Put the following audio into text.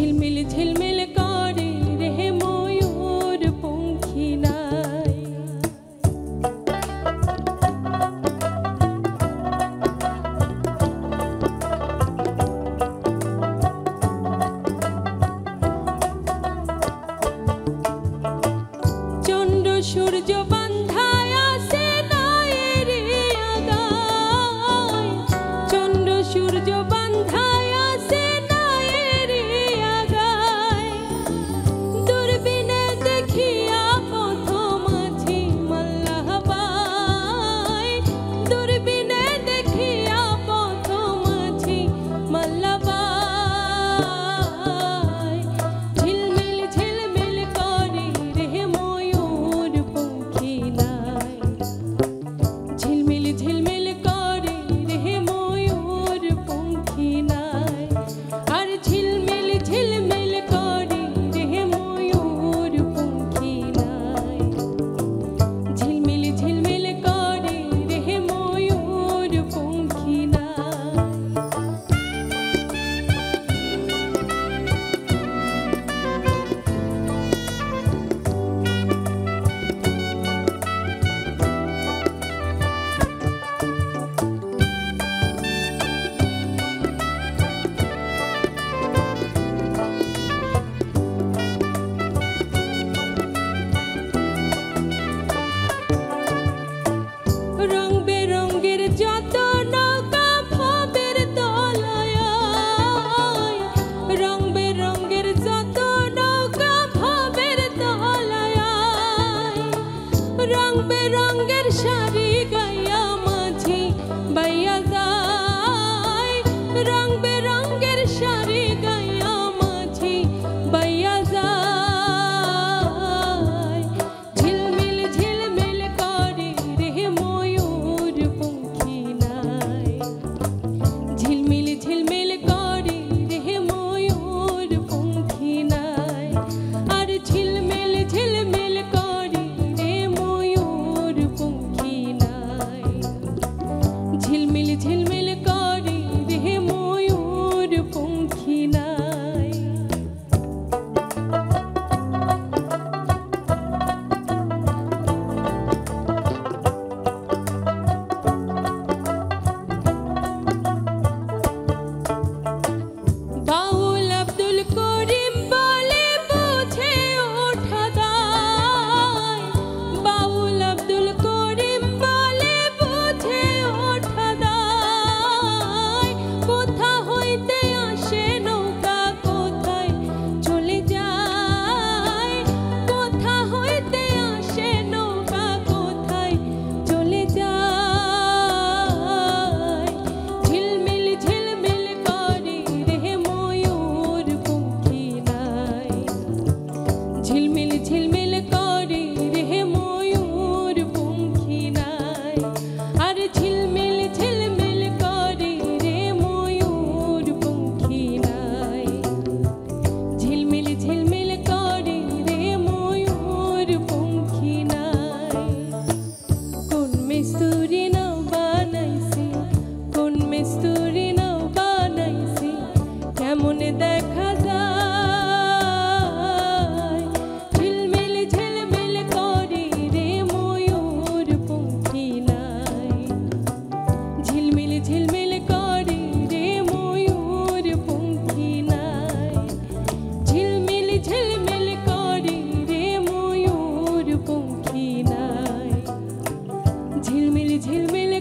ঝিলমিল ঝিলমিল করে রে ময়ূর পঙ্খী নাই। চন্দ্র সূর্য বান্ধায় আছে নায়ের আগায়, চন্দ্র সূর্য বান্ধায় আছে নায়ের আগায়। দূরবীনে দেখিয়া পথ মাঝি মাল্লাহ পায়, দূরবীনে দেখিয়া পথ মাঝি মাল্লাহ পায়। ঝিলমিল ঝিলমিল করে রে ময়ূর পঙ্খী নাই, ঝিলমিল ঝিলমিল করে রে ময়ূর পঙ্খী নাই। আর ঝিলমিল ঝিলমিল করে রে ময়ূর পঙ্খী নাই, ঝিলমিল ঝিলমিল করে রে ময়ূর পঙ্খী নাই। রং বেরঙের যত নৌকা ভবের তলায়, রং বেরঙের যত নৌকা ভবের তলায়। রং বেরঙের শাড়ি গাইয়া মাঝি বাইয়া যায়, রং বেরঙের শাড়ি গাইয়া মাঝি বাইয়া যায়। ঝিলমিল ঝিলমিল করে রে ময়ূর পঙ্খী নাই, ঝিলমিল ঝিলমিল করে রে ময়ূর পঙ্খী নাই। আর ঝিলমিল ঝিলমিল করে রে ময়ূর পঙ্খী নাই, ঝিলমিল ঝিলমিল করে রে ময়ূর পঙ্খী নাই। বাউল আব্দুল করিম বলে বুঝে ওঠা দায়, বাউল আব্দুল করিম বলে বুঝে ওঠা দায়। কোথা হইতে আসে নৌকা কোথায় চলে যায়, কোথা হইতে আসে নৌকা কোথায় চলে যায়। ঝিলমিল ঝিলমিল করে রে ময়ূর পঙ্খী নাই, ঝিলমিল ঝিলমিল করে রে ময়ূর পঙ্খী নাই। আর ঝিলমিল ঝিলমিল করে রে ময়ূর পঙ্খী নাই, ঝিলমিল ঝিলমিল করে রে ময়ূর পঙ্খী নাই। কোন মিস্তুরি নাও বানাইছে, কোন মিস্তুরি নাও বানাইছে, কেমন দেখা যায়। ঝিলমিল ঝিলমিল করে রে ময়ূর পঙ্খী নাই, ঝিলমিল ঝিলমিল করে রে ময়ূর পঙ্খী নাই, ঝিলমিল ঝিলমিল করে রে ময়ূর পঙ্খী নাই, ঝিলমিল ঝিলমিল